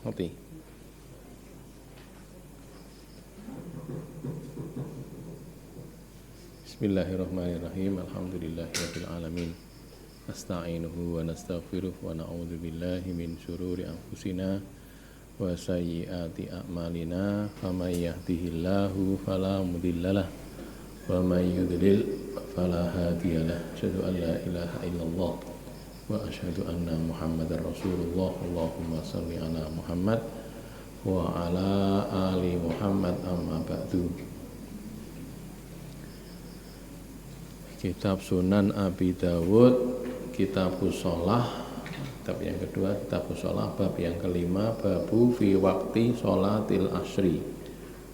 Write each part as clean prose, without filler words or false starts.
Ngerti? Bismillahirrahmanirrahim. Alhamdulillahirabbil alamin. Nasta'inuhu wa nastaghfiruh wa na'udzu billahi min syururi anfusina wa sayyiati a'malina. Faman yahdihillahu fala mudhillalah wa man yudlil fala hadiyalah. Asyhadu an la ilaha illallah wa asyhadu anna Muhammadar Rasulullah. Allahumma shalli ala Muhammad wa ala ali Muhammad, amma ba'du. Kitab Sunan Abi Dawud, Kitabus Shalah, kitab yang kedua Kitabus Shalah, bab yang kelima, babu fi waqti sholatil asri,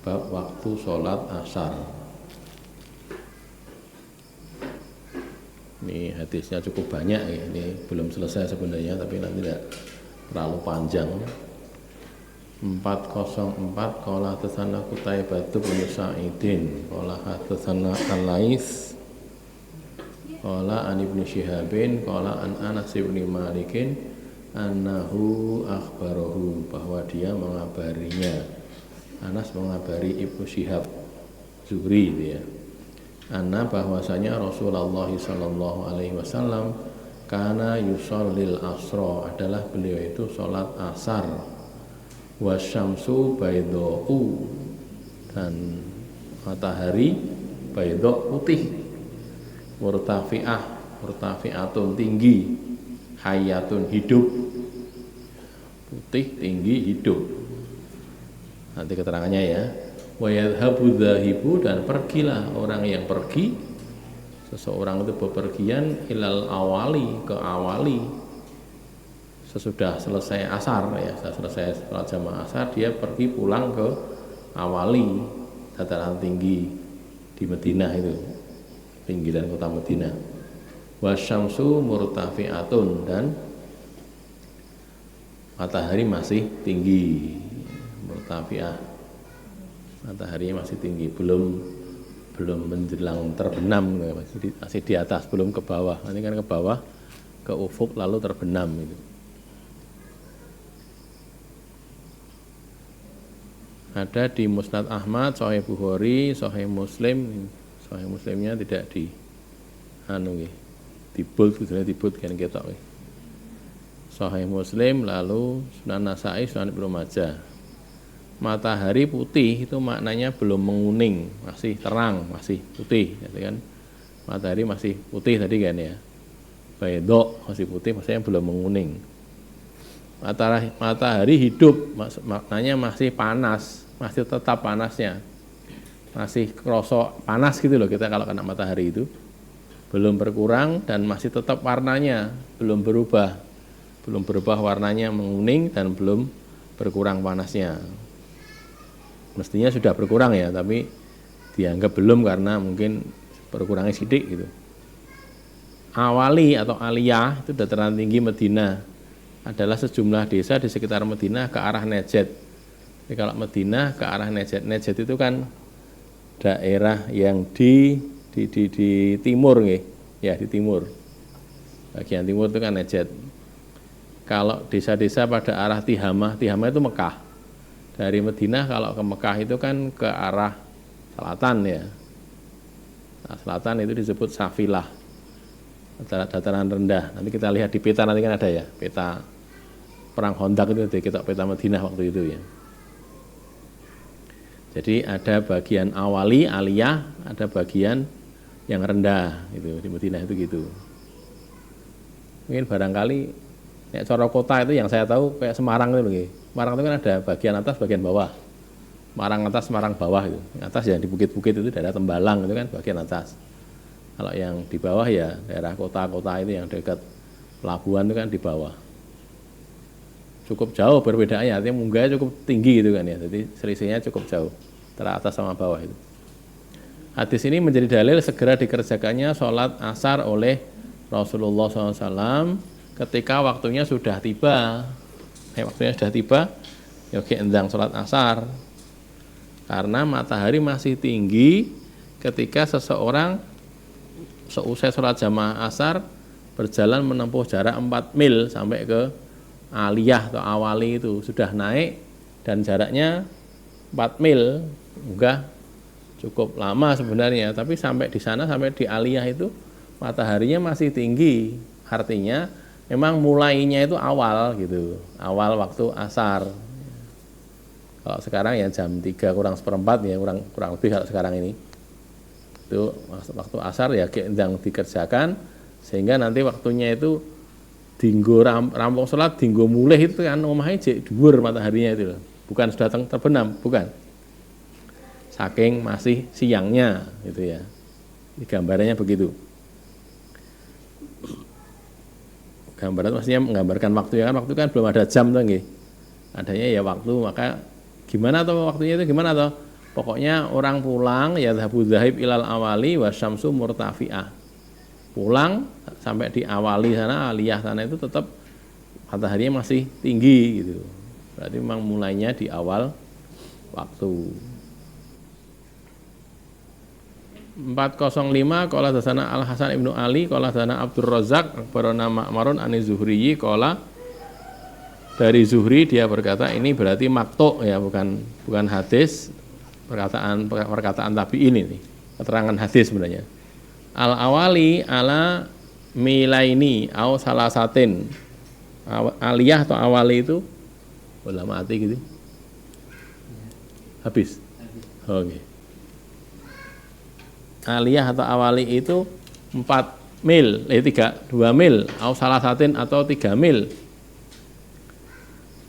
bab waktu sholat asar. Ini hadisnya cukup banyak ya, ini belum selesai sebenarnya, tapi nanti tidak terlalu panjang. 404 qala hadatsana Qutaibah bin Sa'idin qala hadatsana Al-Laits qala an Ibnu Syihabin qala an Anas bin Malikin annahu akhbarahu, bahwa dia mengabarinya. Anas mengabari Ibnu Syihab Zuhri dia. Anna, bahwasanya Rasulullah sallallahu alaihi wasallam kana yusallil asra, adalah beliau itu salat asar, wasyamsu baydau, dan matahari baydau putih, murtafi'atun tinggi, hayatun hidup, putih tinggi hidup. Nanti keterangannya ya. Wa yadhhabu dhahibu, dan pergilah orang yang pergi, seseorang itu bepergian, ilal awali, ke awali, sesudah selesai asar ya, selesai sholat jamaah asar, dia pergi pulang ke awali, dataran tinggi di Madinah itu, pinggiran kota Madinah. Wasyamsu murtafi'atun, dan matahari masih tinggi, murtafi'ah, matahari masih tinggi, belum menjelang terbenam, masih di atas, belum ke bawah. Nanti kan ke bawah, ke ufuk, lalu terbenam itu. Ada di Musnad Ahmad, Sahih Bukhari, Sahih Muslim. Sahih Muslimnya tidak di di bold, kan ketok. Sahih Muslim, lalu Sunan Nasa'i, Sunan Ibnu Majah. Matahari putih itu maknanya belum menguning, masih terang, masih putih, gitu kan? Matahari masih putih tadi kan ya. Baydok masih putih, maksudnya belum menguning. Matahari hidup, maknanya masih panas, masih tetap panasnya, masih kerosok panas gitu loh kita kalau kena matahari itu, belum berkurang dan masih tetap warnanya, belum berubah warnanya menguning dan belum berkurang panasnya. Mestinya sudah berkurang ya, tapi dianggap belum karena mungkin berkurangnya sidik gitu. Awali atau aliyah itu dataran tinggi Madinah, adalah sejumlah desa di sekitar Madinah ke arah Najd. Jadi kalau Madinah ke arah Najd, Najd itu kan daerah yang di timur ya, di timur. Bagian timur itu kan Najd. Kalau desa-desa pada arah Tihamah itu Mekah. Dari Madinah kalau ke Mekah itu kan ke arah selatan ya. Nah, selatan itu disebut Safilah, dataran rendah. Nanti kita lihat di peta, nanti kan ada ya, peta perang Khandaq itu, kita peta Madinah waktu itu ya. Jadi ada bagian awali, aliyah, ada bagian yang rendah itu di Madinah itu gitu. Mungkin barangkali ya, cara kota itu yang saya tahu kayak Semarang itu loh. Semarang itu kan ada bagian atas, bagian bawah. Semarang atas, Semarang bawah itu. Atas yang di bukit-bukit itu daerah Tembalang itu kan bagian atas. Kalau yang di bawah ya daerah kota-kota itu yang dekat pelabuhan itu kan di bawah. Cukup jauh perbedaannya, artinya munggahnya cukup tinggi gitu kan ya. Jadi selisihnya cukup jauh antara atas sama bawah itu. Hadis ini menjadi dalil segera dikerjakannya sholat asar oleh Rasulullah SAW ketika waktunya sudah tiba. Waktunya sudah tiba, ya oke, endang sholat asar. Karena matahari masih tinggi ketika seseorang seusai sholat jamaah asar berjalan menempuh jarak 4 mil sampai ke aliyah atau awali itu sudah naik dan jaraknya 4 mil, enggak cukup lama sebenarnya, tapi sampai di sana, sampai di aliyah itu mataharinya masih tinggi, artinya memang mulainya itu awal gitu, awal waktu asar. Kalau sekarang ya jam 3 kurang seperempat ya, kurang lebih kalau sekarang ini. Itu waktu asar ya yang dikerjakan, sehingga nanti waktunya itu dinggo rampung sholat, dinggo mulih itu kan omahnya jek dhuwur mataharinya itu loh. Bukan sudah terbenam, bukan. Saking masih siangnya gitu ya. Ini gambarannya begitu. Gambaran maksudnya menggambarkan waktu ya kan, waktu kan belum ada jam tuh nggih. Adanya ya waktu, maka gimana tuh waktunya itu gimana tuh? Pokoknya orang pulang ya dhahabu dhahib ilal awali wa syamsu murtafi'ah. Pulang sampai di awali sana, aliyah sana itu tetap mataharinya masih tinggi gitu. Berarti memang mulainya di awal waktu. 405 qala dasana Al Hasan Ibnu Ali qala dasana Abdur Razzaq akhbarana Ma'marun ani Zuhri qala, dari Zuhri dia berkata, ini berarti maktu ya, bukan hadis, perkataan tabi'in ini, keterangan hadis sebenarnya. Al awali ala milaini au salasatin, aliyah atau awali itu bola mati gitu, habis. Oke. Aliyah atau awali itu 4 mil, 2 mil, au salasatin atau 3 mil.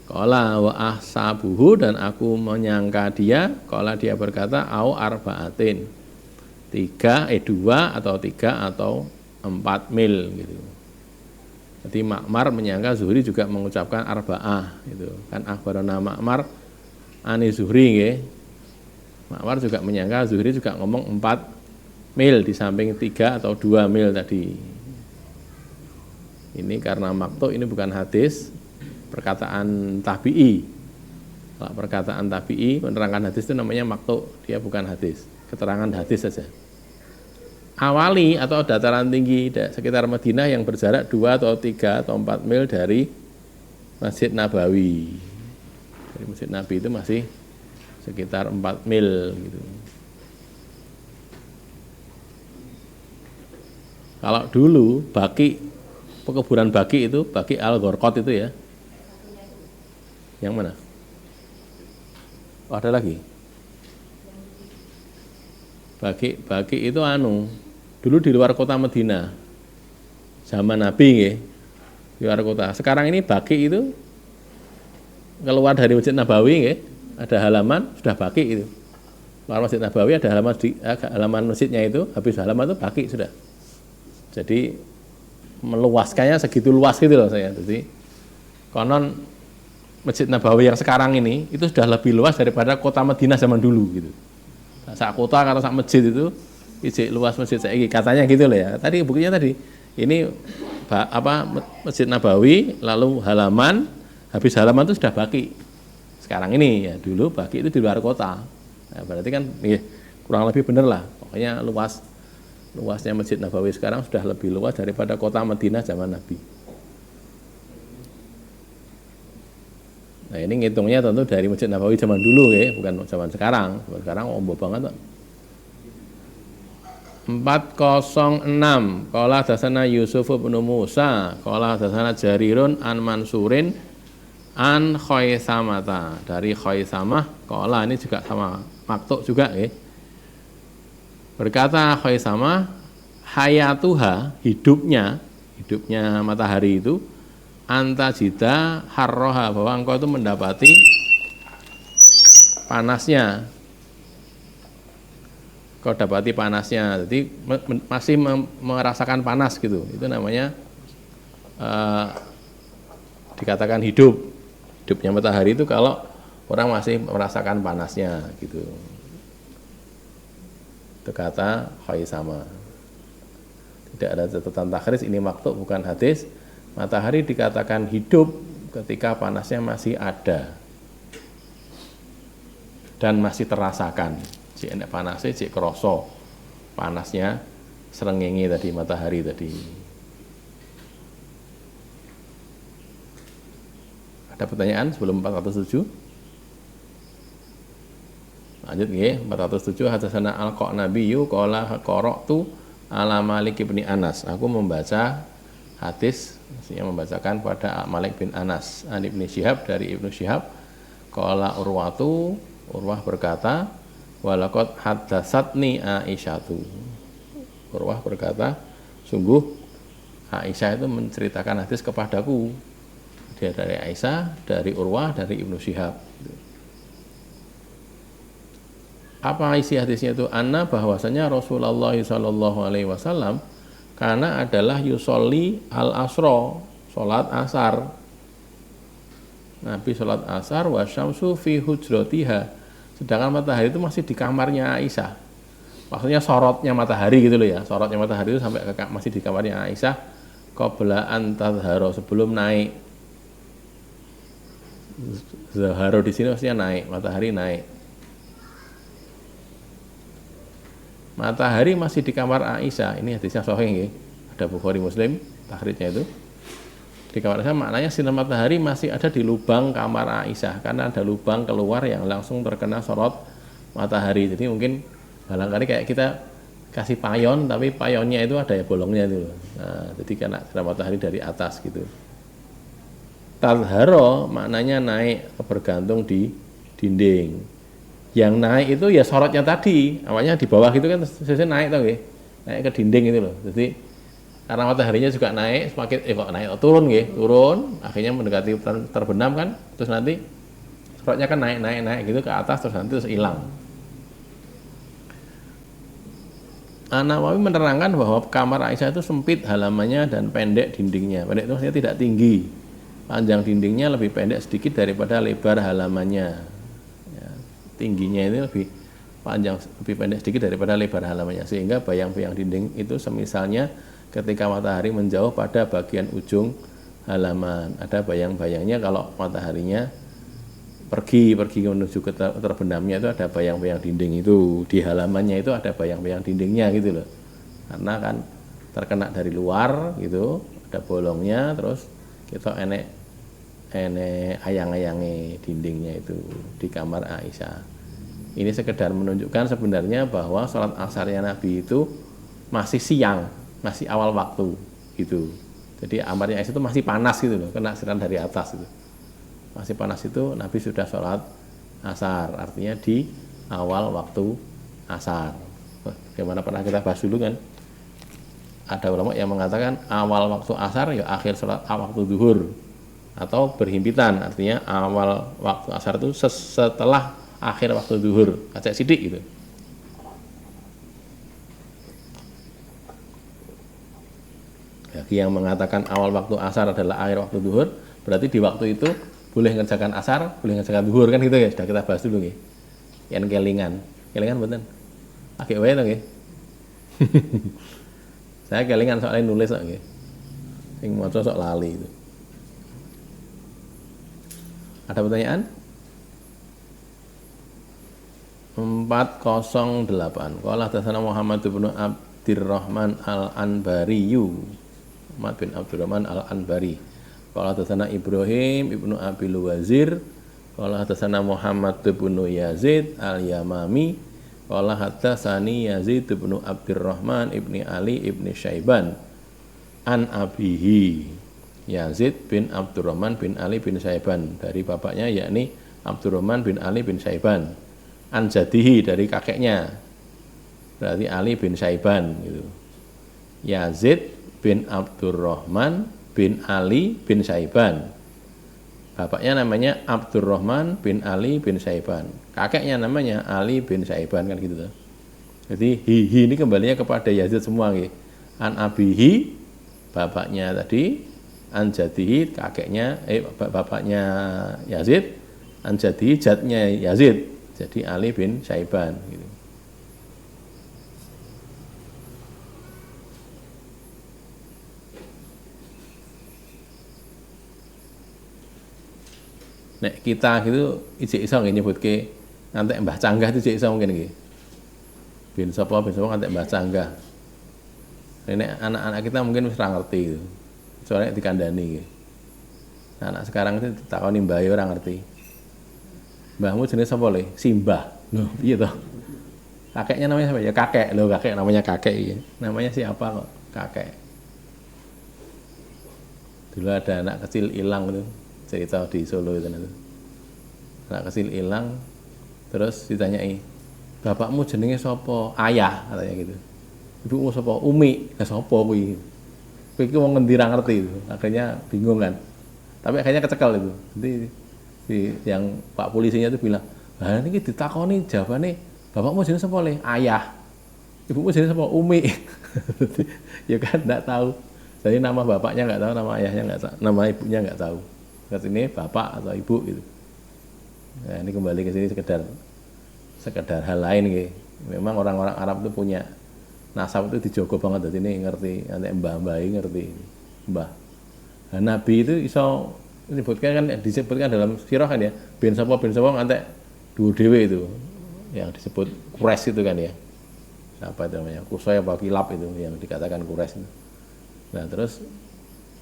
Qala wa ahsabuhu, dan aku menyangka dia, qala dia berkata, au arba'atin, 2 atau 3 atau 4 mil gitu. Jadi Ma'mar menyangka Zuhri juga mengucapkan arba'ah gitu. Kan akhbarana Ma'mar ani Zuhri nggih. Ma'mar juga menyangka Zuhri juga ngomong 4 mil di samping 3 atau 2 mil tadi. Ini karena maktu ini bukan hadis, perkataan tabi'i. Kalau perkataan tabi'i menerangkan hadis itu namanya maktu, dia bukan hadis, keterangan hadis saja. Awali atau dataran tinggi sekitar Madinah yang berjarak 2 atau 3 atau 4 mil dari Masjid Nabawi. Dari Masjid Nabi itu masih sekitar 4 mil gitu. Kalau dulu Baki, pekuburan Baki itu, Baki Al-Gharqad itu ya. Yang mana? Oh, ada lagi. Baki itu dulu di luar kota Madinah. Zaman Nabi nggih. Di luar kota. Sekarang ini Baki itu keluar dari Masjid Nabawi nggih, ada halaman sudah Baki itu. Keluar Masjid Nabawi ada halaman masjidnya itu, habis halaman itu Baki sudah. Jadi meluaskannya segitu luas gitu loh saya. Jadi konon Masjid Nabawi yang sekarang ini itu sudah lebih luas daripada kota Madinah zaman dulu gitu. Sak kota karo sak masjid itu ijek luas masjid saiki katanya gitu loh ya. Tadi buktinya tadi ini Masjid Nabawi lalu halaman, habis halaman itu sudah Baki. Sekarang ini ya, dulu Baki itu di luar kota. Nah, berarti kan kurang lebih benar lah. Pokoknya luasnya Masjid Nabawi sekarang sudah lebih luas daripada kota Madinah zaman Nabi. Nah ini ngitungnya tentu dari Masjid Nabawi zaman dulu ya, bukan zaman sekarang. Zaman sekarang ombo banget. 406 qala dasana Yusuf bin Musa qala dasana Jarirun an Mansurin an Khaisamata, dari Khaisamah qala, ini juga sama maktub juga ya. Berkata Khaisamah, hayatuha, hidupnya matahari itu, antajida harroha, bahwa engkau itu mendapati panasnya, kau dapati panasnya, jadi masih merasakan panas gitu. Itu namanya dikatakan hidupnya matahari itu kalau orang masih merasakan panasnya gitu. Itu kata Khaisamah. Tidak ada catatan takhris, ini maktub bukan hadis. Matahari dikatakan hidup ketika panasnya masih ada dan masih terasakan. Cik enak panasnya, cik kroso panasnya srengenge tadi matahari tadi. Ada pertanyaan sebelum 407? Lanjut nggih, 407 hadatsana al-Qanabiyyu qala qara'tu ala Malik bin Anas. Aku membaca hadis, maksudnya membacakan pada Malik bin Anas, an Ibnu Syihab dari Ibnu Syihab, qala Urwatu, Urwah berkata, walaqad haddatsatni Aisyatu. Urwah berkata, sungguh Aisyah itu menceritakan hadis kepadaku. Dia dari Aisyah, dari Urwah, dari Ibnu Syihab. Apa isi hadisnya itu? Anna bahwasanya Rasulullah sallallahu alaihi wasallam karena adalah yusolli al-asra, salat asar. Nabi salat asar wa syamsu fi hujratiha. Sedangkan matahari itu masih di kamarnya Aisyah. Maksudnya sorotnya matahari gitu loh ya. Sorotnya matahari itu sampai masih di kamarnya Aisyah qabla an tadhhara, sebelum naik. Zaharo di sini maksudnya naik, matahari naik. Matahari masih di kamar Aisyah. Ini hadisnya sahih nggih. Ada Bukhari Muslim, takhrijnya itu. Di kamar Aisyah maknanya sinar matahari masih ada di lubang kamar Aisyah karena ada lubang keluar yang langsung terkena sorot matahari. Jadi mungkin barangkali kayak kita kasih payon tapi payonnya itu ada ya bolongnya itu. Nah, jadi kena sinar matahari dari atas gitu. Tadharo maknanya naik, bergantung di dinding. Yang naik itu ya sorotnya tadi, awalnya di bawah gitu kan sesuai naik tau nggih. Naik ke dinding itu loh. Jadi karena mataharinya juga naik, semakin kok naik turun nggih, turun, akhirnya mendekati terbenam kan, terus nanti sorotnya kan naik gitu ke atas terus nanti terus hilang. An-Nawawi menerangkan bahwa kamar Aisyah itu sempit halamannya dan pendek dindingnya. Pendek itu maksudnya tidak tinggi. Panjang dindingnya lebih pendek sedikit daripada lebar halamannya. Ya, tingginya ini lebih panjang, lebih pendek sedikit daripada lebar halamannya. Sehingga bayang-bayang dinding itu semisalnya ketika matahari menjauh pada bagian ujung halaman. Ada bayang-bayangnya kalau mataharinya pergi menuju ke terbenamnya itu ada bayang-bayang dinding itu. Di halamannya itu ada bayang-bayang dindingnya gitu loh. Karena kan terkena dari luar gitu, ada bolongnya, terus kita enek ayang-ayangi dindingnya itu di kamar Aisyah. Ini sekedar menunjukkan sebenarnya bahwa sholat asarnya Nabi itu masih siang, masih awal waktu gitu. Jadi kamarnya Aisyah itu masih panas gitu loh, kena sinar dari atas gitu. Masih panas itu Nabi sudah sholat asar, artinya di awal waktu asar. Bagaimana pernah kita bahas dulu kan? Ada ulama yang mengatakan awal waktu asar ya akhir sholat waktu zuhur, atau berhimpitan, artinya awal waktu asar itu setelah akhir waktu zuhur, acak sidik gitu. Bagi yang mengatakan awal waktu asar adalah akhir waktu zuhur, berarti di waktu itu boleh ngerjakan asar, boleh ngerjakan zuhur kan gitu ya. Sudah kita bahas dulu nggih. Yang kelingan mboten. Pakai wae to nggih. Saya kelingan soalnya nulis kok nggih. Sing maca sok lali itu. Ada pertanyaan? 408. Qala hadatsana Muhammad bin Abdurrahman Al-Anbariyu. Muhammad bin Abdurrahman Al-Anbari. Qala hadatsana Ibrahim ibnu Abil Wazir. Qala hadatsana Muhammad bin Yazid Al-Yamami. Qala hadatsani Yazid bin Abdurrahman ibni Ali ibni Syaiban an abihi. Yazid bin Abdurrahman bin Ali bin Syaiban, dari bapaknya yakni Abdurrahman bin Ali bin Syaiban. An jadihi, dari kakeknya, berarti Ali bin Syaiban gitu. Yazid bin Abdurrahman bin Ali bin Syaiban. Bapaknya namanya Abdurrahman bin Ali bin Syaiban. Kakeknya namanya Ali bin Syaiban kan gitu tuh. Jadi hi ini kembalinya kepada Yazid semua gitu. An abihi, bapaknya tadi, an jadihi, kakeknya bapaknya Yazid, an jadihi, jadnya Yazid, jadi Ali bin Syaiban gitu. Nek kita gitu ijek iso nggih nyebutke ngantek Mbah Canggah itu ijek iso mungkin nggih. Bin sapa ngantek Mbah Canggah. Nek anak-anak kita mungkin wis ora ngerti gitu. Soalnya dikandani gitu. Nah, anak sekarang itu ditakoni mbah ya ora ngerti. Mbahmu jenis apa le? Simbah. Loh, iya toh. Kakeknya namanya siapa? Ya kakek. Loh, kakek namanya kakek iya. Namanya siapa kok? Kakek. Dulu ada anak kecil hilang itu, cerita di Solo itu. Anak kecil hilang, terus ditanyai, bapakmu jenenge sapa? Ayah katanya gitu. Ibumu sapa? Umi. Lah sapa kuwi? Kuwi iki wong ngendi ra ngerti itu. Akhirnya bingung kan. Tapi akhirnya kecekel itu. Jadi yang Pak polisinya itu bilang, "Lah niki ditakoni jawabane, bapakmu jenenge sapa le? Ayah. Ibumu jenenge sapa? Umi." Ya kan enggak tahu. Jadi nama bapaknya enggak tahu, nama ayahnya enggak tahu, nama ibunya enggak tahu. Terus ini bapak atau ibu gitu. Nah, ini kembali ke sini sekedar hal lain gitu. Memang orang-orang Arab itu punya nasab itu dijogo banget, jadi ini ngerti, nanti mbah-mbah ngerti mbah. Nah, Nabi itu iso disebutkan dalam sirah kan ya, bin sapa ngantek dua dewe itu yang disebut Quraisy itu kan ya, apa itu namanya, Qusay apa Kilab itu yang dikatakan Quraisy itu. Nah terus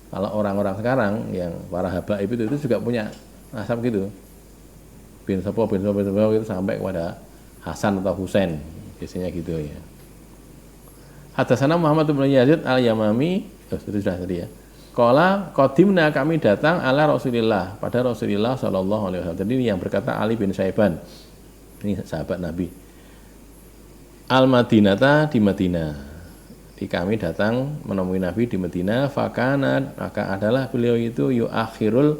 kalau orang-orang sekarang yang para habaib itu juga punya nasab gitu, bin sapa itu sampai kepada Hasan atau Husain biasanya gitu ya. Hadatsana Muhammad bin Yazid al-Yamami, itu sudah tadi ya. Qala qadimna, kami datang ala Rasulillah, pada Rasulullah sallallahu alaihi wasallam. Jadi yang berkata Ali bin Syaiban. Ini sahabat Nabi. Al-Madinata, di Madinah. Di kami datang menemui Nabi di Madinah, fakana, maka adalah beliau itu yuakhirul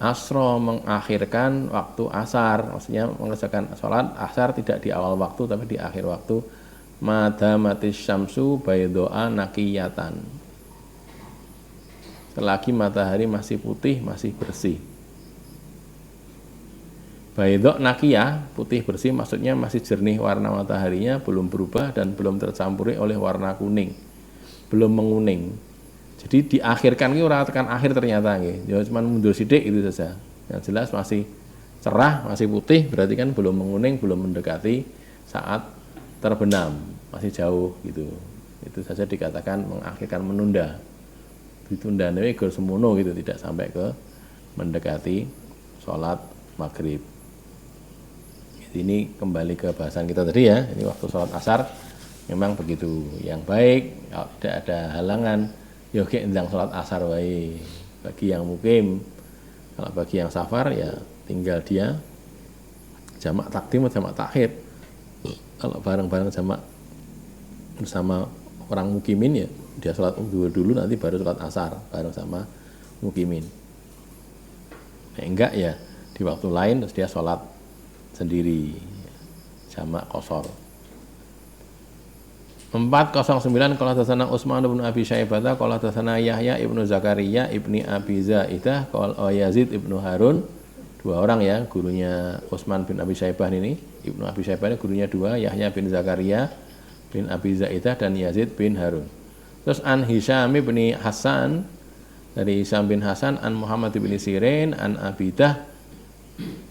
asro, mengakhirkan waktu asar, maksudnya mengerjakan sholat asar tidak di awal waktu tapi di akhir waktu. Madamatis syamsu baydoa nakiyatan, selagi matahari masih putih, masih bersih. Baydok nakiyah, putih bersih, maksudnya masih jernih warna mataharinya, belum berubah dan belum tercampuri oleh warna kuning, belum menguning. Jadi diakhirkan ini ora tekan akhir ternyata nggih. Ya cuma mundur sidik itu saja. Yang jelas masih cerah, masih putih, berarti kan belum menguning, belum mendekati saat terbenam, masih jauh gitu. Itu saja dikatakan mengakhirkan, menunda. Ditunda nih ke semono gitu, tidak sampai ke mendekati sholat maghrib. Jadi ini kembali ke bahasan kita tadi ya, ini waktu sholat asar memang begitu. Yang baik kalau tidak ada halangan ya oke endang sholat asar wae bagi yang mukim. Kalau bagi yang safar ya tinggal dia jamak takdim atau jamak takhir. Kalau bareng-bareng jamak bersama orang mukimin ya dia sholat dulu nanti baru sholat asar bareng sama mukimin. Nah, enggak ya di waktu lain terus dia sholat sendiri jamak qashar. 409 qala hadatsana Utsman bin Abi Syaibah qala hadatsana Yahya ibnu Zakaria ibni Abi Zaidah qala Yazid ibnu Harun, dua orang ya gurunya Utsman bin Abi Syaibah ini. Ibnu Abi Syaibah ini gurunya dua, Yahya bin Zakaria bin Abi Zaidah dan Yazid bin Harun. Terus an Hisham bin Hasan, dari Hisham bin Hasan, an Muhammad bin Sirin, an Abidah,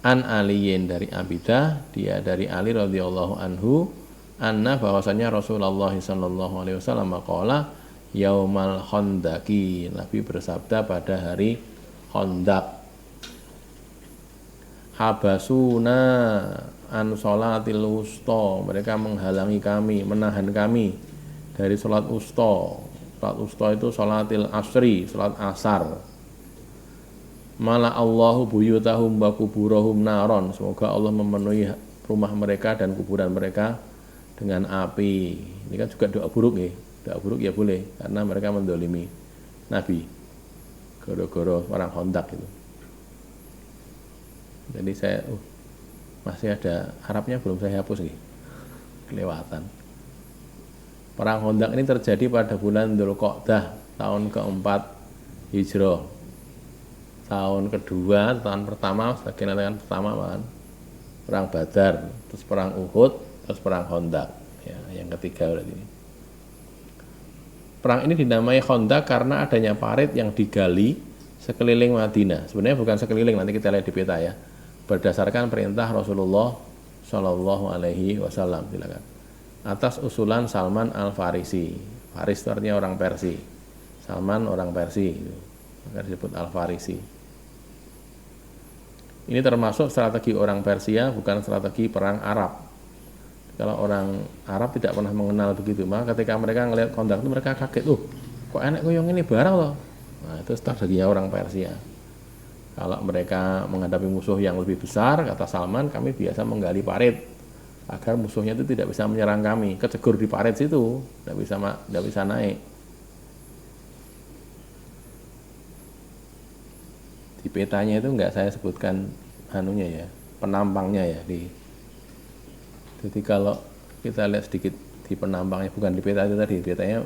an Aliyin, dari Abidah, dia dari Ali radhiyallahu anhu, anna bahwasanya Rasulullah sallallahu alaihi wasallam qala yaumal khandaqi, Nabi bersabda pada hari Khandaq, habasuna an sholatil wusta, mereka menghalangi kami, menahan kami dari sholat wusta. Sholat wusta itu sholatil asri, sholat asar. Mala Allahu buyutahum wa kuburahum naron, semoga Allah memenuhi rumah mereka dan kuburan mereka dengan api. Ini kan juga doa buruk ya, doa buruk ya boleh karena mereka mendolimi Nabi goro-goro orang Khandaq itu. Jadi saya masih ada Arabnya belum saya hapus nih, kelewatan. Perang Khandaq ini terjadi pada bulan Dzulqa'dah tahun keempat Hijrah. Tahun kedua, tahun pertama, sebagian tahun pertama kan perang Badar, terus perang Uhud, terus perang Khandaq. Ya, yang ketiga berarti ini. Perang ini dinamai Khandaq karena adanya parit yang digali sekeliling Madinah. Sebenarnya bukan sekeliling, nanti kita lihat di peta ya. Berdasarkan perintah Rasulullah Shallallahu Alaihi Wasallam, silakan. Atas usulan Salman Al-Farisi. Faris itu artinya orang Persia. Salman orang Persia, maka disebut Al-Farisi. Ini termasuk strategi orang Persia, bukan strategi perang Arab. Kalau orang Arab tidak pernah mengenal begitu, maka ketika mereka ngelihat kontak itu mereka kaget, kok enak yang ini barang loh. Nah, itu strateginya orang Persia. Kalau mereka menghadapi musuh yang lebih besar, kata Salman, kami biasa menggali parit agar musuhnya itu tidak bisa menyerang kami. Kecegur di parit situ, tidak bisa naik. Di petanya itu enggak saya sebutkan anunya ya, penampangnya ya. Jadi kalau kita lihat sedikit di penampangnya, bukan di peta itu tadi, petanya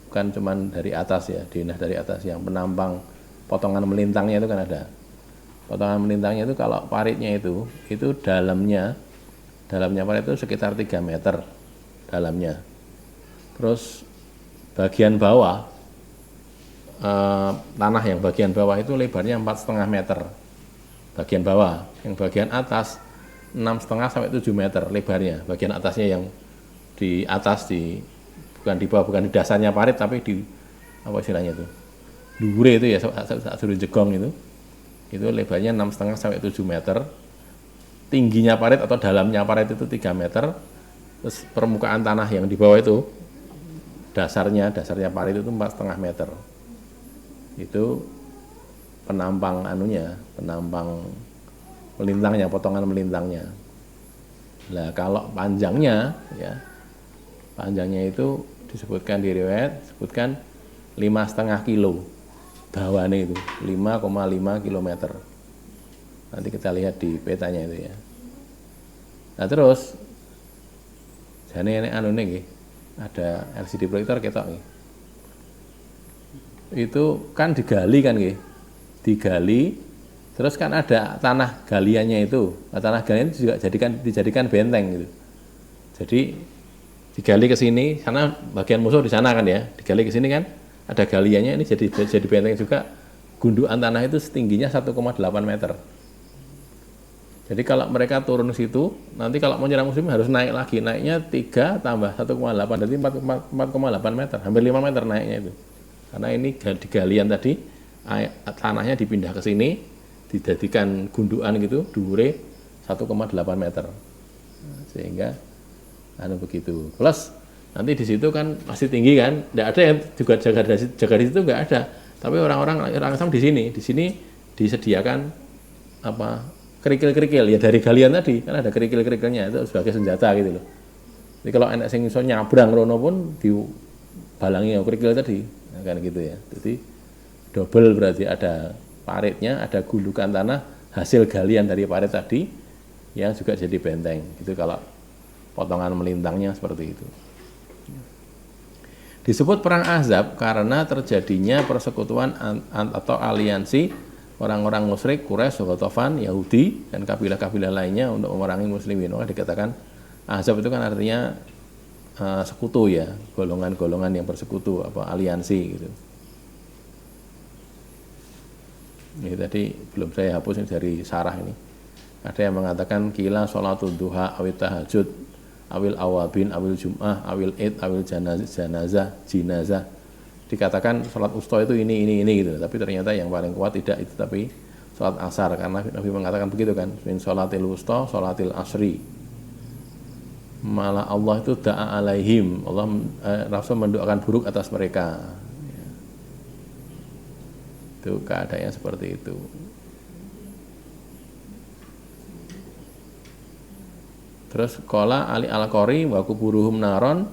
bukan cuman dari atas ya, dinah dari atas, yang penampang potongan melintangnya itu kan ada. Potongan melintangnya itu kalau paritnya itu dalamnya parit itu sekitar 3 meter dalamnya. Terus bagian bawah tanah yang bagian bawah itu lebarnya 4,5 meter. Bagian bawah, yang bagian atas 6,5 sampai 7 meter lebarnya. Bagian atasnya yang di atas bukan di bawah, bukan di dasarnya parit tapi di apa istilahnya itu? Dhuwure itu ya, suruh jegong itu lebarnya 6,5 sampai 7 meter, tingginya parit atau dalamnya parit itu 3 meter, terus permukaan tanah yang di bawah itu dasarnya parit itu 4,5 meter. Itu penampang penampang melintangnya, potongan melintangnya. Nah, kalau panjangnya itu disebutkan di riwayat, sebutkan 5,5 kilo. Dawane itu 5,5 kilometer. Nanti kita lihat di petanya itu ya. Nah terus jane enek anune nggih, ada LCD proyektor ketok nggih. Itu kan digali kan nggih. Digali, terus kan ada tanah galiannya itu. Nah, tanah galian itu juga dijadikan benteng gitu. Jadi digali ke sini, karena bagian musuh di sana kan ya. Digali ke sini kan ada galiannya, ini jadi benteng juga. Gundukan tanah itu setingginya 1,8 meter. Jadi kalau mereka turun ke situ, nanti kalau mau nyerang muslim harus naik lagi. Naiknya 3 tambah 1,8, jadi 4,8 meter, hampir 5 meter naiknya itu. Karena ini di galian tadi, tanahnya dipindah ke sini, dijadikan gundukan gitu, dhuwure 1,8 meter. Sehingga begitu. Plus nanti di situ kan masih tinggi kan, tidak ada yang juga jaga di situ, nggak ada. Tapi orang Islam di sini disediakan kerikil-kerikil ya dari galian tadi, kan ada kerikil-kerikilnya itu sebagai senjata gitu loh. Jadi kalau enak sing iso nyabrang rono pun dibalangi kerikil tadi, kan gitu ya. Jadi double berarti ada paritnya, ada gundukan tanah hasil galian dari parit tadi yang juga jadi benteng. Itu kalau potongan melintangnya seperti itu. Disebut perang Ahzab karena terjadinya persekutuan atau aliansi orang-orang musyrik Quraisy, Ghatafan, Yahudi dan kabilah-kabilah lainnya untuk memerangi muslimin. Maka dikatakan Ahzab itu kan artinya sekutu ya, golongan-golongan yang bersekutu, aliansi gitu. Ini tadi belum saya hapus ini dari sarah ini. Ada yang mengatakan kila sholatul duha awit tahajud awil awabin awil jum'ah awil id awil jinazah. Dikatakan sholat usta itu ini gitu. Tapi ternyata yang paling kuat tidak itu, tapi sholat asar, karena Nabi mengatakan begitu kan, min sholatil usta sholatil asri. Malah Allah itu da'a alaihim, Rasul mendoakan buruk atas mereka. Itu keadaannya seperti itu. Terus qala ali al-qari wa kuburuhum naron,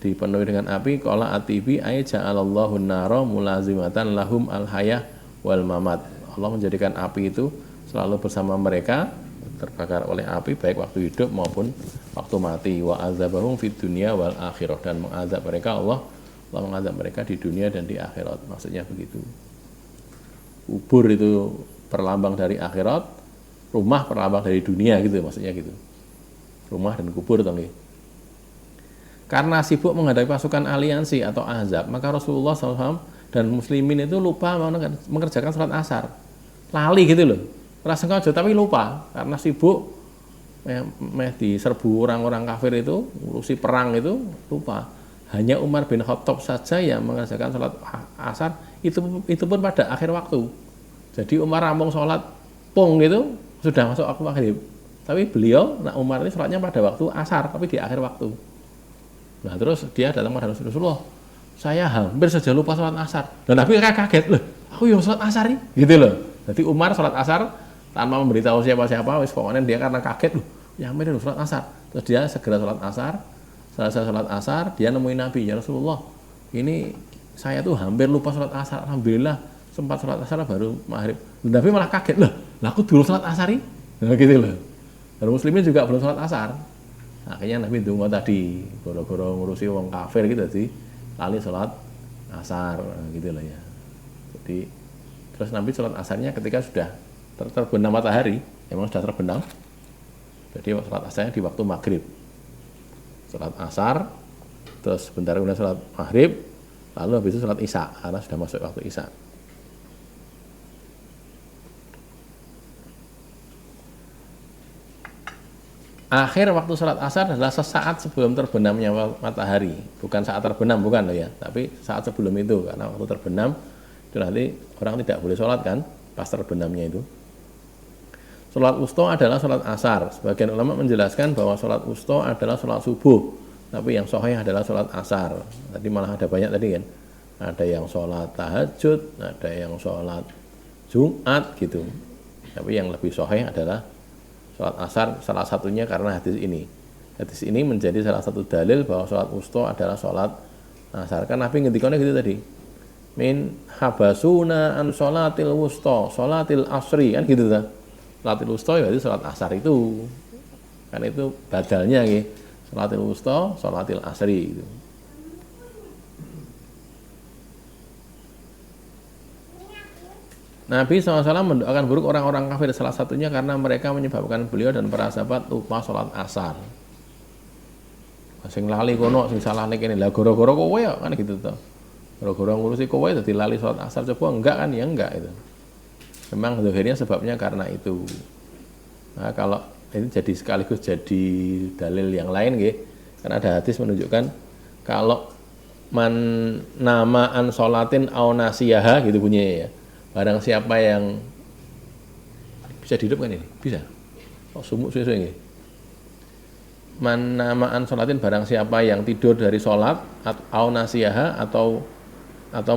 dipenuhi dengan api. Qala atibi ay ja'alallahu nara mulazimatan lahum al-hayah wal mamat. Allah menjadikan api itu selalu bersama mereka, terbakar oleh api baik waktu hidup maupun waktu mati. Wa azabahum fid dunya wal akhirah, dan mengazab mereka Allah mengazab mereka di dunia dan di akhirat. Maksudnya begitu. Kubur itu perlambang dari akhirat, rumah perlambang dari dunia gitu, maksudnya gitu. Rumah dan kubur tonggi. Karena sibuk menghadapi pasukan aliansi atau Ahzab, maka Rasulullah SAW dan muslimin itu lupa mengerjakan sholat asar. Lali gitu loh. Rasa sengaja tapi lupa karena sibuk diserbu orang-orang kafir itu, ngurusi perang itu, lupa. Hanya Umar bin Khattab saja yang mengerjakan sholat asar, itu pun pada akhir waktu. Jadi Umar rampung sholat pung gitu sudah masuk waktu maghrib. Tapi beliau, nak Umar ini sholatnya pada waktu asar, tapi di akhir waktu. Nah terus dia datang pada Rasulullah, saya hampir saja lupa sholat asar. Dan Nabi kaget, loh aku yang sholat asar nih, gitu loh. Jadi Umar sholat asar tanpa memberitahu siapa-siapa, wis pokoknya dia karena kaget, loh ya hampir sholat asar. Terus dia segera sholat asar, selesai sholat asar, dia nemuin Nabi, ya Rasulullah, ini saya tuh hampir lupa sholat asar, alhamdulillah sempat sholat asar baru maghrib. Dan Nabi malah kaget, loh aku dulu sholat asar nih, nah, gitu loh. Dan muslimin juga belum sholat asar. Akhirnya Nabi tunggu tadi, goro-goro ngurusi wong kafir gitu sih, lali sholat asar, gitu loh ya. Jadi terus Nabi sholat asarnya ketika sudah terbenam matahari, emang sudah terbenam. Jadi sholat asarnya di waktu maghrib. Sholat asar, terus sebentar kemudian sholat maghrib, lalu habis itu sholat isya, karena sudah masuk waktu isya. Akhir waktu sholat asar adalah sesaat sebelum terbenamnya matahari, bukan saat terbenam, bukan loh ya, tapi saat sebelum itu, karena waktu terbenam itu nanti orang tidak boleh sholat kan, pas terbenamnya itu. Sholat wusta adalah sholat asar. Sebagian ulama menjelaskan bahwa sholat wusta adalah sholat subuh, tapi yang sahih adalah sholat asar. Tadi malah ada banyak tadi kan, ada yang sholat tahajud, ada yang sholat Jumat gitu, tapi yang lebih sahih adalah sholat asar, salah satunya karena hadis ini. Hadis ini menjadi salah satu dalil bahwa sholat wusta adalah sholat asar. Kan Nabi ngendikannya gitu tadi. Min habasuna an sholatil wusta, sholatil asri, kan gitu kan. Sholatil wusta berarti sholat asar itu. Kan itu badalnya gitu. Sholatil wusta, sholatil asri gitu. Nabi SAW mendoakan buruk orang-orang kafir, salah satunya karena mereka menyebabkan beliau dan para sahabat lupa sholat asar. Sing lali kono, sing salah nek ini lah goro-goro kowe ya kan gitu tuh. Goro-goro ngurusi kowe dadi lali sholat asar, coba enggak kan ya enggak itu. Memang akhirnya sebabnya karena itu. Nah, kalau ini jadi sekaligus jadi dalil yang lain nggih. Kan ada hadis menunjukkan kalau man namaan sholatin au nasiyaha gitu bunyinya ya. Barang siapa yang bisa dihidupkan ini? Bisa. Oh, sumuk suwe-suwe nggih. Man namaan sholatin, barang siapa yang tidur dari sholat au nasiyaha atau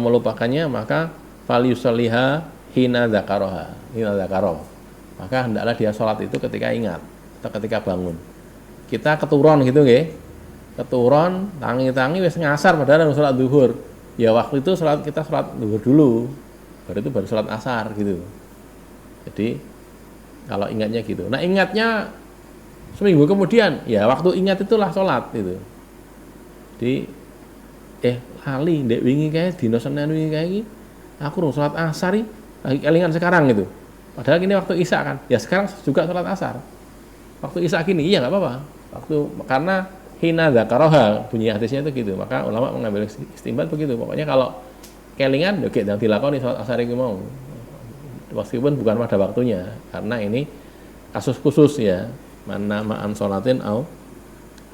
melupakannya, maka fal yusalliha hina dzakaroha. Hina dzakaroh. Maka hendaklah dia sholat itu ketika ingat atau ketika bangun. Kita keturun gitu nggih. Keturun, tangi-tangi wis ngasar padahal sholat zuhur. Ya waktu itu kita sholat zuhur dulu. Baru itu baru sholat asar gitu. Jadi kalau ingatnya gitu. Nah ingatnya seminggu kemudian, ya waktu ingat itulah sholat gitu. Jadi lali ndek wingi kae dina Senin wingi kae iki aku rung sholat asar iki lagi kelingan sekarang gitu. Padahal ini waktu isya kan. Ya sekarang juga sholat asar. Waktu isya gini, iya nggak apa-apa. Karena hina dzakaroha bunyi hadisnya itu gitu. Maka ulama mengambil istimbat begitu. Pokoknya kalau kelingan oke yang dilakoni sholat asar itu mau meskipun bukan pada waktunya karena ini kasus khusus ya mana ma'an sholatin au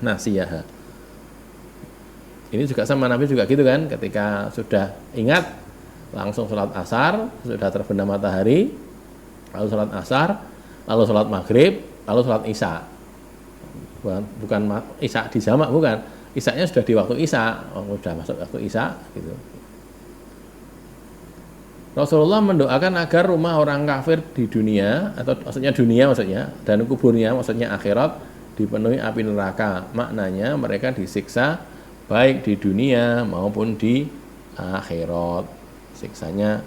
nasiyaha. Ini juga sama Nabi juga gitu kan, ketika sudah ingat langsung sholat asar, sudah terbenam matahari lalu sholat asar, lalu sholat maghrib, lalu sholat isya. Bukan isya di jamak, bukan, isyanya sudah di waktu isya, sudah masuk waktu isya gitu. Rasulullah mendoakan agar rumah orang kafir di dunia, atau maksudnya dan kuburnya maksudnya akhirat dipenuhi api neraka. Maknanya mereka disiksa baik di dunia maupun di akhirat. Siksanya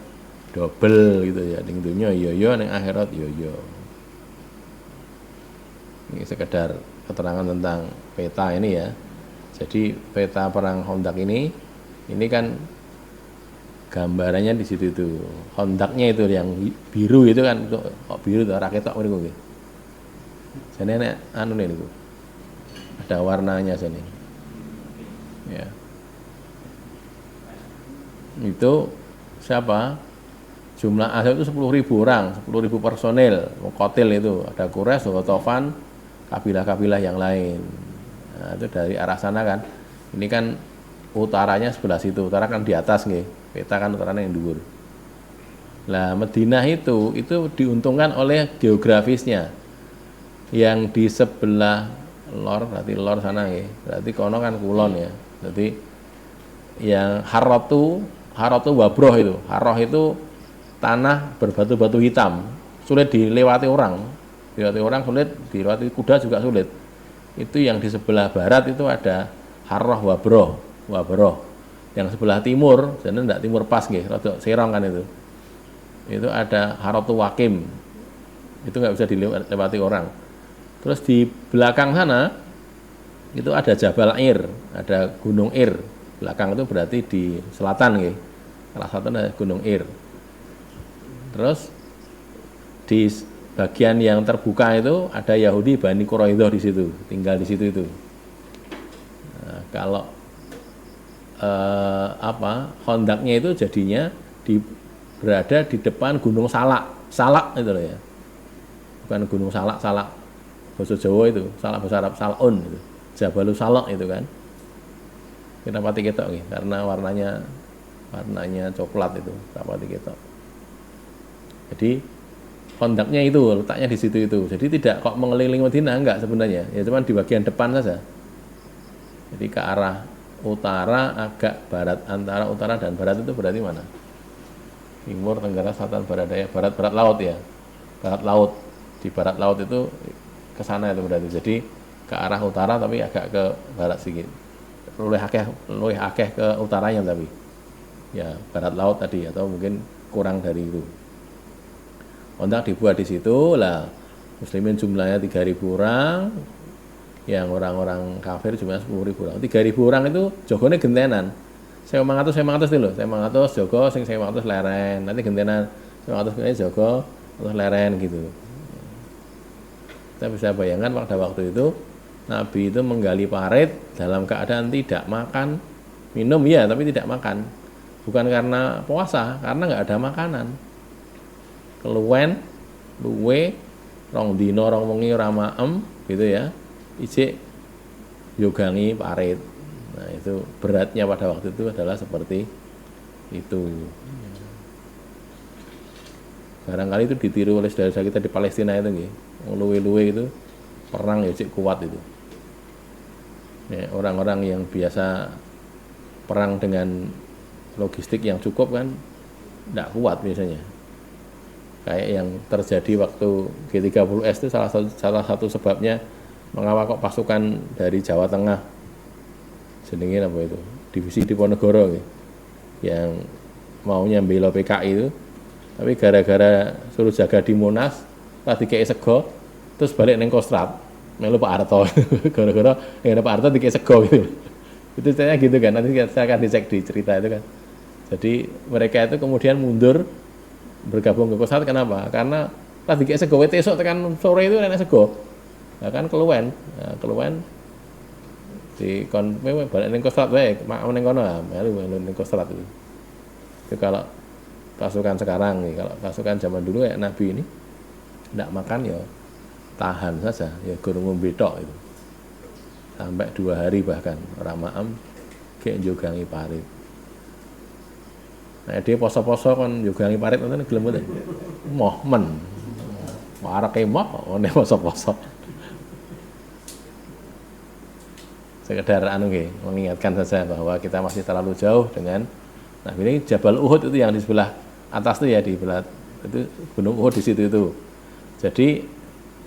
double gitu ya. Ning dunya yo ning akhirat yo. Ini sekedar keterangan tentang peta ini ya. Jadi peta perang Khandaq ini kan gambarannya di situ itu. Khandaqnya itu yang biru itu kan, kok biru tuh raketok niku nggih. Jane nek anu niku. Ada warnanya sini. Ya. Itu siapa? Jumlah asal itu 10.000 orang, 10.000 personil, Muqatil itu, ada Quraisy, Ghatafan, kabilah-kabilah yang lain. Nah, itu dari arah sana kan. Ini kan utaranya sebelah situ, utara kan di atas nggih. Peta kan utaranya yang dhuwur. Lah Madinah itu diuntungkan oleh geografisnya. Yang di sebelah lor, berarti lor sana ya. Berarti kono kan kulon ya. Jadi yang Haratu Wabroh itu. Haroh itu tanah berbatu-batu hitam. Sulit dilewati orang. Dilewati orang sulit, dilewati kuda juga sulit. Itu yang di sebelah barat itu ada Harroh Wabroh. Yang sebelah timur, jadi tidak timur pas nggih, rada serong kan itu. Itu ada Haratu Wakim. Itu nggak bisa dilewati orang. Terus di belakang sana itu ada Jabal Ir, ada Gunung Ir. Belakang itu berarti di selatan nggih. Salah satu ada Gunung Ir. Terus di bagian yang terbuka itu ada Yahudi Bani Quraidah di situ, tinggal di situ itu. Nah, kalau Khandaqnya itu jadinya berada di depan Gunung Salak itu loh ya. Bukan Gunung Salak bahasa Jawa itu, Salak bahasa Arab Sal'un itu. Jabalus Salak itu kan. Kita pati ketok nih, karena warnanya coklat itu, pati ketok. Jadi Khandaqnya itu letaknya di situ itu. Jadi tidak kok mengelilingi Madinah, enggak sebenarnya. Ya cuma di bagian depan saja. Jadi ke arah utara, agak barat, antara utara dan barat itu berarti mana? Timur, tenggara, selatan, barat daya, barat laut ya. Barat laut. Di barat laut itu ke sana itu berarti. Jadi ke arah utara tapi agak ke barat sedikit. Luwih akeh ke utaranya tapi. Ya, barat laut tadi atau mungkin kurang dari itu. Khandaq dibuat di situ lah. Muslimin jumlahnya 3.000 orang. Yang orang-orang kafir cuma 10.000 orang. 3.000 orang itu jogone gentenan. 1.500 itu loh. 1.500 jogo, sing 1.500 leren. Nanti gentenan 1.500 kene jogo, terus leren gitu. Kita bisa bayangkan pada waktu itu Nabi itu menggali parit dalam keadaan tidak makan, minum ya, tapi tidak makan. Bukan karena puasa, karena nggak ada makanan. Keluwen, luwe, rong dino, rong wengi ora maem gitu ya. Ijik yogangi parit. Nah, itu beratnya pada waktu itu adalah seperti itu. Barangkali itu ditiru oleh saudara kita di Palestina itu nggih. Luwe-luwe itu perang ya cik kuat itu. Ya, orang-orang yang biasa perang dengan logistik yang cukup kan tidak kuat biasanya. Kayak yang terjadi waktu G30S itu salah satu sebabnya mengapa kok pasukan dari Jawa Tengah jenenge apa itu divisi Diponegoro yang maunya bela PKI itu, tapi gara-gara suruh jaga di Monas tadi kayak sego terus balik neng Kostrad melu Pak Harto gara-gara Pak Harto dikei sego gitu. Itu ceritanya gitu kan, nanti saya akan dicek di cerita itu kan. Jadi mereka itu kemudian mundur bergabung ke Kostrad. Kenapa? Karena tadi kayak sego esok tekan sore itu nenek sego. Nah, kan keluwen di balik ning Kostrad wae, mak ning kono melu ning Kostrad itu. Itu kalau pasukan sekarang nih, kalau pasukan zaman dulu ya Nabi ini tidak makan ya tahan saja, ya gurung ngombe tok itu. Sampai 2 hari bahkan ora maem gek njogangi parit. Nah, dia poso-poso kon njogangi parit ngoten gelem mboten? Moh men. Warake moh ngene poso-poso. Sekedar mengingatkan saja bahwa kita masih terlalu jauh dengan nah ini Jabal Uhud itu yang di sebelah atas itu ya, di sebelah itu Gunung Uhud di situ itu. Jadi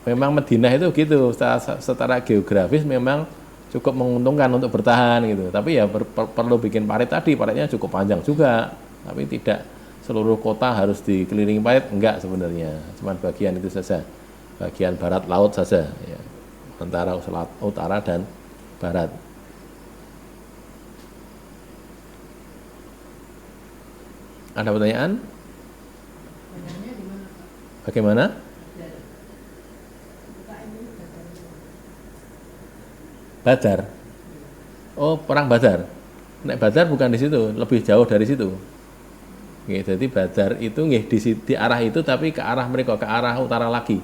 memang Madinah itu gitu secara geografis memang cukup menguntungkan untuk bertahan gitu. Tapi ya perlu bikin parit tadi, paritnya cukup panjang juga. Tapi tidak seluruh kota harus dikelilingi parit, enggak sebenarnya. Cuma bagian itu saja. Bagian barat laut saja ya. Antara utara dan barat. Ada pertanyaan? Bagaimana? Badar. Oh, perang Badar. Nek Badar bukan di situ, lebih jauh dari situ. Nggih, jadi Badar itu nggih di arah itu tapi ke arah mereka, ke arah utara lagi.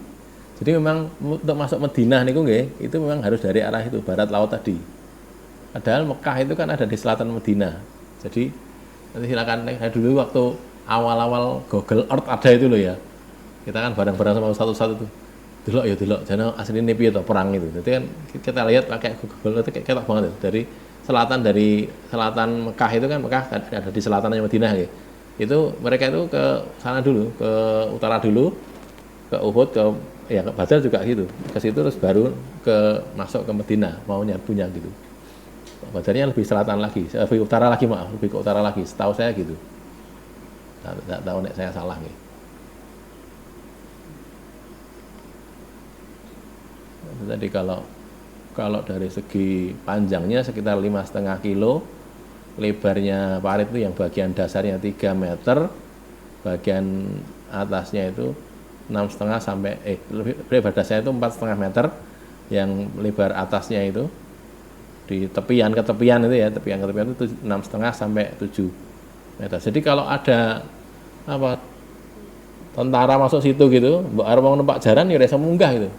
Jadi memang untuk masuk Madinah niku nggih, itu memang harus dari arah itu, barat laut tadi. Padahal Mekah itu kan ada di selatan Madinah. Jadi nanti silakan dulu waktu awal-awal Google Earth ada itu loh ya. Kita kan bareng-bareng sama satu-satu tuh. Delok ya delok, jane asline piye to perang itu. Jadi kan kita lihat pakai Google Earth kayak ketok banget ya. Dari selatan Mekah itu kan Mekah ada di selatannya Madinah ya. Itu mereka itu ke sana dulu, ke utara dulu, ke Uhud, ke ya ke Badar juga gitu. Ke situ terus baru masuk ke Madinah, mau nyerbunya gitu. Badarnya lebih selatan lagi, lebih utara lagi maaf, lebih ke utara lagi. Setahu saya gitu. Tidak tahu nek saya salah nih. Tadi kalau dari segi panjangnya sekitar 5,5 kilo, lebarnya parit itu yang bagian dasarnya 3 meter, bagian atasnya itu 6,5 sampai lebar dasarnya itu 4,5 meter, yang lebar atasnya itu di tepian ke tepian itu ya, tepian ke tepian itu 6,5 sampai 7 meter. Jadi kalau ada apa tentara masuk situ gitu, mbok arep mau numpak jaran ya ora iso munggah gitu.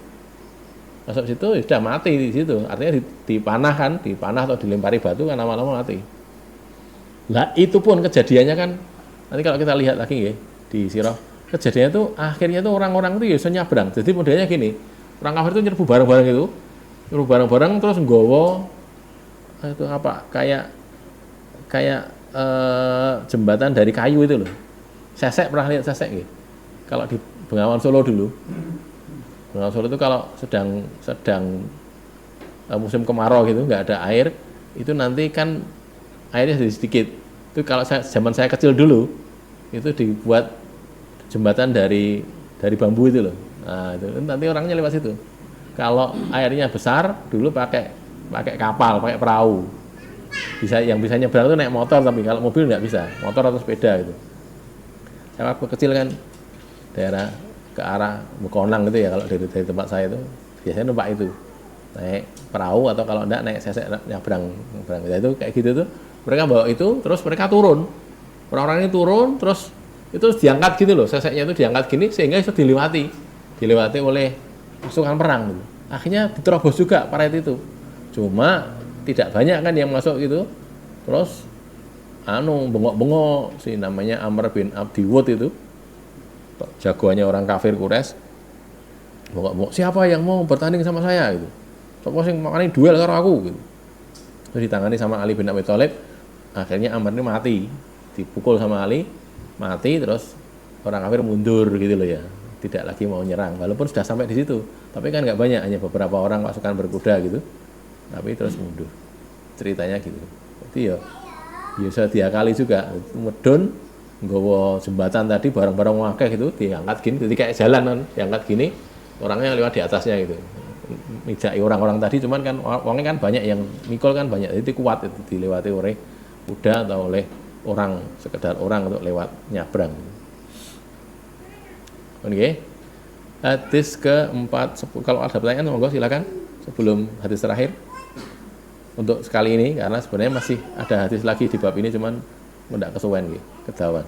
Masuk situ ya sudah mati di situ. Artinya dipanah atau dilempari batu kan lama-lama mati. Lah itu pun kejadiannya kan nanti kalau kita lihat lagi ya di sirah, kejadiannya itu akhirnya itu orang-orang itu ya iso nyabrang. Jadi modelnya gini, orang kafir itu nyerbu bareng-bareng itu, nyerbu bareng-bareng terus nggawa itu apa kayak jembatan dari kayu itu loh. Sesek, pernah lihat sesek gitu? Kalau di Bengawan Solo dulu, Bengawan Solo itu kalau sedang musim kemarau gitu, nggak ada air, itu nanti kan airnya sedikit. Itu kalau zaman saya kecil dulu, itu dibuat jembatan dari bambu itu loh. Nah itu nanti orangnya lewat situ. Kalau airnya besar, dulu pakai kapal, pakai perahu. Yang bisa nyebrang itu naik motor, tapi kalau mobil nggak bisa, motor atau sepeda gitu. Saya waktu kecil kan daerah ke arah Bekonang gitu ya, kalau dari tempat saya itu biasanya numpak itu naik perahu atau kalau enggak naik sesek nyabrang itu kayak gitu tuh, mereka bawa itu terus mereka turun, orang-orang ini turun terus itu diangkat gitu loh, seseknya itu diangkat gini sehingga itu dilewati oleh pasukan perang gitu. Akhirnya diterobos juga parit itu, cuma tidak banyak kan yang masuk gitu. Terus bengok-bengok si namanya Amr bin Abdi Wud itu, jagoannya orang kafir Quraisy, bengok-bengok, siapa yang mau bertanding sama saya gitu, sapa sing makani duel karo aku gitu. Terus ditangani sama Ali bin Abi Thalib. Akhirnya Amr ini mati, dipukul sama Ali, mati. Terus orang kafir mundur gitu loh ya, tidak lagi mau nyerang walaupun sudah sampai di situ, tapi kan nggak banyak, hanya beberapa orang pasukan berkuda gitu, tapi terus mundur. Ceritanya gitu. Jadi ya bisa diakali juga, medun nggawa jembatan tadi barang-barang akeh gitu diangkat gini, jadi kayak jalan kan, diangkat gini, orangnya lewat di atasnya gitu. Mijaki orang-orang tadi, cuman kan orangnya kan banyak yang mikul kan banyak, jadi kuat itu dilewati oleh kuda atau oleh orang, sekedar orang untuk lewat nyabrang. Oke. Hadis ke-4, kalau ada pertanyaan monggo silakan sebelum hadis terakhir untuk sekali ini, karena sebenarnya masih ada hadis lagi di bab ini, cuman mendak kesuwen nggih, kedawan.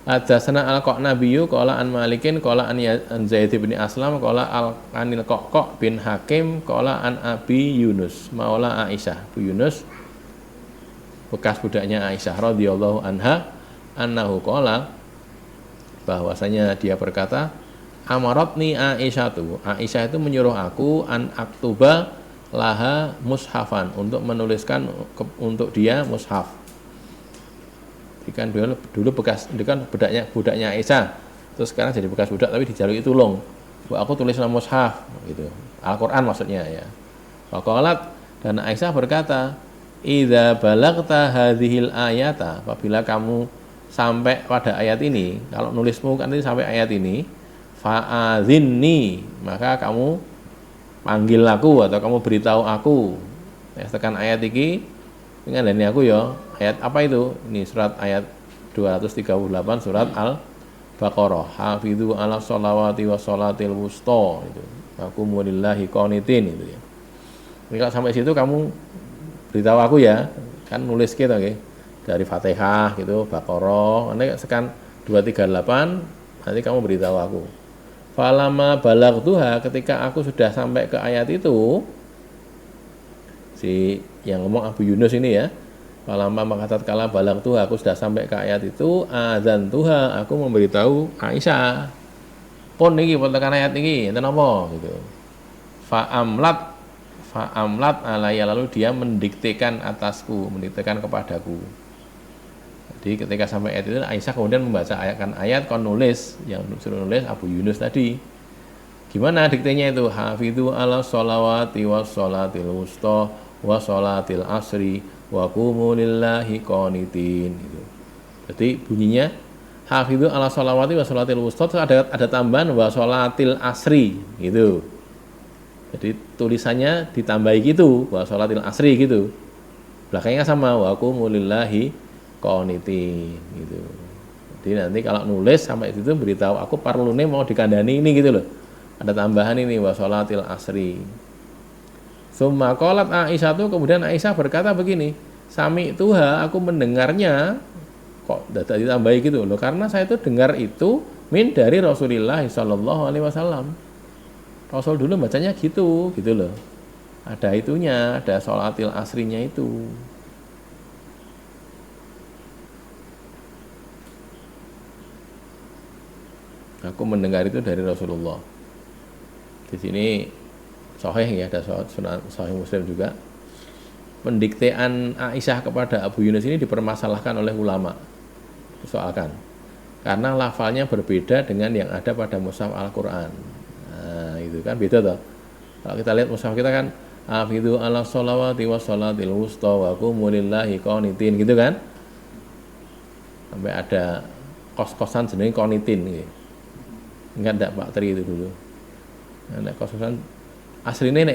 Hadatsana al-Qanabiyu qala an Malikin qala an Zaid bin Aslam qala al-Anil Qaq bin Hakim qala an Abi Yunus maula Aisyah. Bu Yunus bekas budaknya Aisyah radhiyallahu anha, annahu qala, bahwasanya dia berkata, amaratni Aisyah itu menyuruh aku an aktuba laha mushafan, untuk menuliskan untuk dia mushaf. Ikan dulu bekas, itu kan budaknya Aisyah, terus sekarang jadi bekas budak tapi dijalui tulung. Bu, aku tulis nama mushaf gitu, Al-Qur'an maksudnya ya. Faqalat, dan Aisyah berkata, idza balagta hadhil ayata, apabila kamu sampai pada ayat ini, kalau nulismu kan ini sampai ayat ini, fa'adzinni, maka kamu panggil aku atau kamu beritahu aku. Ya, tekan ayat ini ngandani aku ya. Ayat apa itu? Ini surat ayat 238 surat Al-Baqarah. Hafidzu 'ala sholawati wassolatil wusta itu. Aqumu lillahi qanitin itu ya. Jadi kalau sampai situ kamu beritahu aku ya. Kan nulis gitu nggih. Dari Fatihah gitu, Baqarah, nanti sekan 238 nanti kamu beritahu aku. Falama balagtuha, ketika aku sudah sampai ke ayat itu, si yang ngomong Abu Yunus ini ya, Falamma maka tatkala balang tuh aku sudah sampai ke ayat itu, adzan tuha, aku memberitahu Aisyah. Pun niki pun tekan ayat niki, enten apa gitu. Fa'amlat alaya, lalu dia mendiktekan atasku, mendiktekan kepadaku. Jadi ketika sampai ayat itu Aisyah kemudian membaca ayat kon nulis, yang suruh nulis Abu Yunus tadi. Gimana diktenya itu? Hafidhu ala sholawati was sholatil wusta wa sholatil asri wa qumu lillahi qanitin gitu. Jadi bunyinya hafidhu ala sholawati wa sholatil wusta, ada tambahan wa sholatil asri gitu. Jadi tulisannya ditambahi gitu, wa sholatil asri gitu. Belakangnya sama wa qumu lillahi qanitin gitu. Jadi nanti kalau nulis sampai situ beritahu aku parlune mau dikandani ini gitu loh. Ada tambahan ini wa sholatil asri. Summa qalat Aisyah tuh, kemudian Aisyah berkata begini, sami tuha, aku mendengarnya, kok tidak ditambahi gitu loh, karena saya itu dengar itu min dari Rasulullah sallallahu alaihi wasallam. Rasul dulu bacanya gitu loh. Ada itunya, ada sholatil asrinya itu. Aku mendengar itu dari Rasulullah. Di sini sahih ya, ada sahih Muslim juga. Pendiktean Aisyah kepada Abu Yunus ini dipermasalahkan oleh ulama. Soalkan karena lafalnya berbeda dengan yang ada pada mushaf Al-Qur'an. Nah, itu kan beda toh. Kalau kita lihat mushaf kita kan hafidhu ala sholawati was sholatil wusta wa qumu lillahi qanitin gitu kan. Sampai ada kos-kosan jenenge qanitin gitu. Enggak Pak Tri itu dulu. Nah, kos-kosan aslinya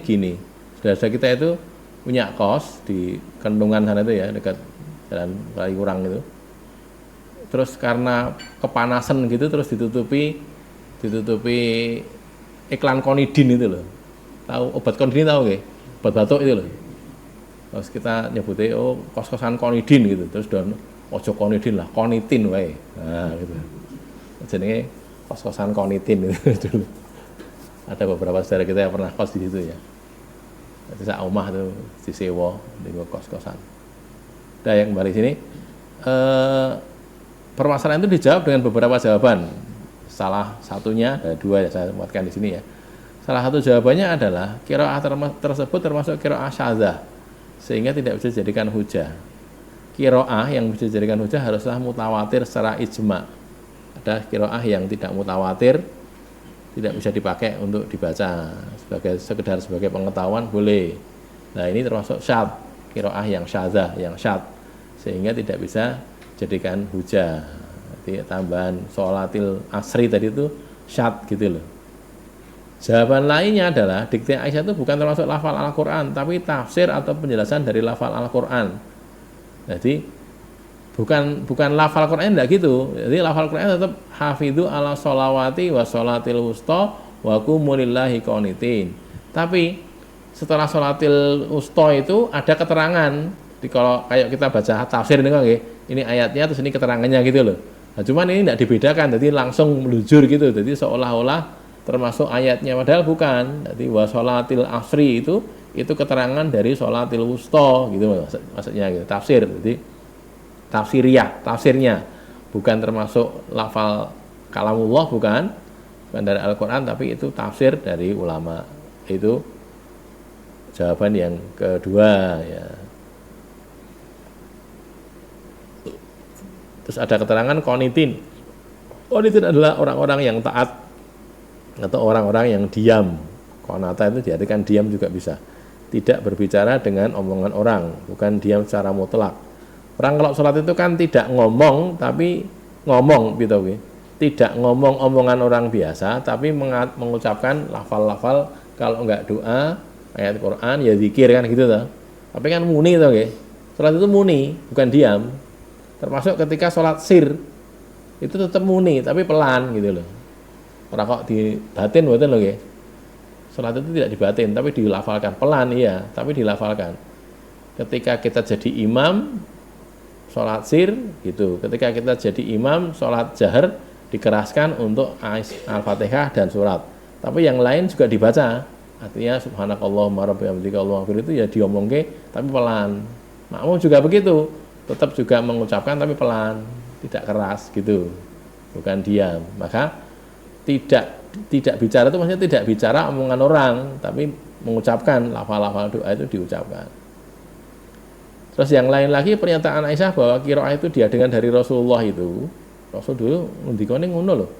gini. Saudara kita itu punya kos di Kendungan sana itu ya, dekat Jalan Kali Kurang itu. Terus karena kepanasan gitu terus ditutupi iklan konidin itu loh. Tahu obat konidin tahu nggih? Obat batuk itu loh. Terus kita nyebutnya kos-kosan konidin gitu. Terus dan ojo konidin lah, konitin wae. Nah, gitu. Jenenge kos-kosan konitin itu dulu. Ada beberapa saudara kita yang pernah kos di situ ya. Jadi sak omah itu disewa di kos-kosan. Nah, yang kembali sini permasalahan itu dijawab dengan beberapa jawaban. Salah satunya ada dua ya, saya muatkan di sini ya. Salah satu jawabannya adalah qiraah tersebut termasuk qiraah syadzah sehingga tidak bisa dijadikan hujah. Qiraah yang bisa dijadikan hujah haruslah mutawatir secara ijma'. Ada qiraah yang tidak mutawatir, tidak bisa dipakai untuk dibaca sekedar sebagai pengetahuan boleh. Nah, ini termasuk syadz, qiraah yang syadzah, yang syadz sehingga tidak bisa jadikan hujah. Jadi tambahan sholatil asri tadi itu syadz gitu loh. Jawaban lainnya adalah dikte Aisyah itu bukan termasuk lafal Al-Qur'an, tapi tafsir atau penjelasan dari lafal Al-Qur'an. Jadi bukan lafal Qur'an enggak gitu. Jadi lafal Qur'an tetap hafidhu ala sholawati wa sholatil wusta wa qumu lillahi qanitin. Tapi setelah sholatil wusta itu ada keterangan. Jadi kalau kayak kita baca tafsir ini kan ini ayatnya terus ini keterangannya gitu loh. Nah, cuman ini tidak dibedakan, jadi langsung melujur gitu. Jadi seolah-olah termasuk ayatnya padahal bukan. Jadi wa sholatil asri itu keterangan dari sholatil wusta gitu maksudnya gitu. Tafsir. Jadi tafsirnya bukan termasuk lafal kalamullah, bukan dari Al-Qur'an, tapi itu tafsir dari ulama. Itu jawaban yang kedua ya. Terus ada keterangan qanitin. Qanitin adalah orang-orang yang taat atau orang-orang yang diam. Qanata itu diartikan diam juga bisa. Tidak berbicara dengan omongan orang, bukan diam secara mutlak. Orang kalau sholat itu kan tidak ngomong, tapi ngomong gitu. Tidak ngomong omongan orang biasa, tapi mengucapkan lafal-lafal. Kalau enggak doa, ayat Quran, ya zikir kan gitu toh. Tapi kan muni toh nggih. Sholat itu muni, bukan diam. Termasuk ketika sholat sir, itu tetap muni, tapi pelan gitu loh. Orang kok dibatin mboten lho nggih. Sholat itu tidak dibatin, tapi dilafalkan pelan iya, tapi dilafalkan. Ketika kita jadi imam sholat sir gitu. Ketika kita jadi imam sholat jahar dikeraskan untuk Al-Fatihah dan surat. Tapi yang lain juga dibaca. Artinya subhanakallahumma rabbika itu ya diomongke tapi pelan. Makmum juga begitu, tetap juga mengucapkan tapi pelan, tidak keras gitu, bukan diam. Maka tidak bicara itu maksudnya tidak bicara omongan orang, tapi mengucapkan lafal-lafal doa itu diucapkan. Terus yang lain lagi pernyataan Aisyah bahwa qiraah itu diadengan dari Rasulullah itu, Rasul dulu ngendikane ngono loh.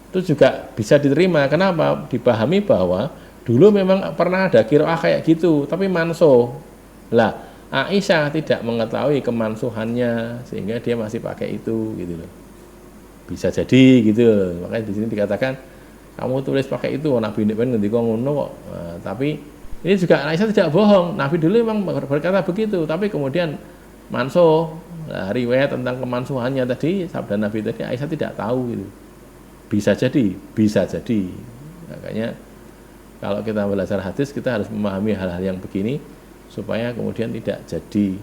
Itu juga bisa diterima. Kenapa? Dipahami bahwa dulu memang pernah ada qiraah kayak gitu, tapi mansuh. Lah, Aisyah tidak mengetahui kemansuhannya sehingga dia masih pakai itu gitu loh. Bisa jadi gitu loh. Makanya di sini dikatakan kamu tulis pakai itu, Nabi ini kan ngendika ngono kok. Nah, tapi ini juga Aisyah tidak bohong. Nabi dulu memang berkata begitu, tapi kemudian mansuh. Nah, riwayat tentang kemansuhannya tadi, sabda Nabi tadi Aisyah tidak tahu gitu. Bisa jadi, bisa jadi. Makanya kalau kita belajar hadis kita harus memahami hal-hal yang begini supaya kemudian tidak jadi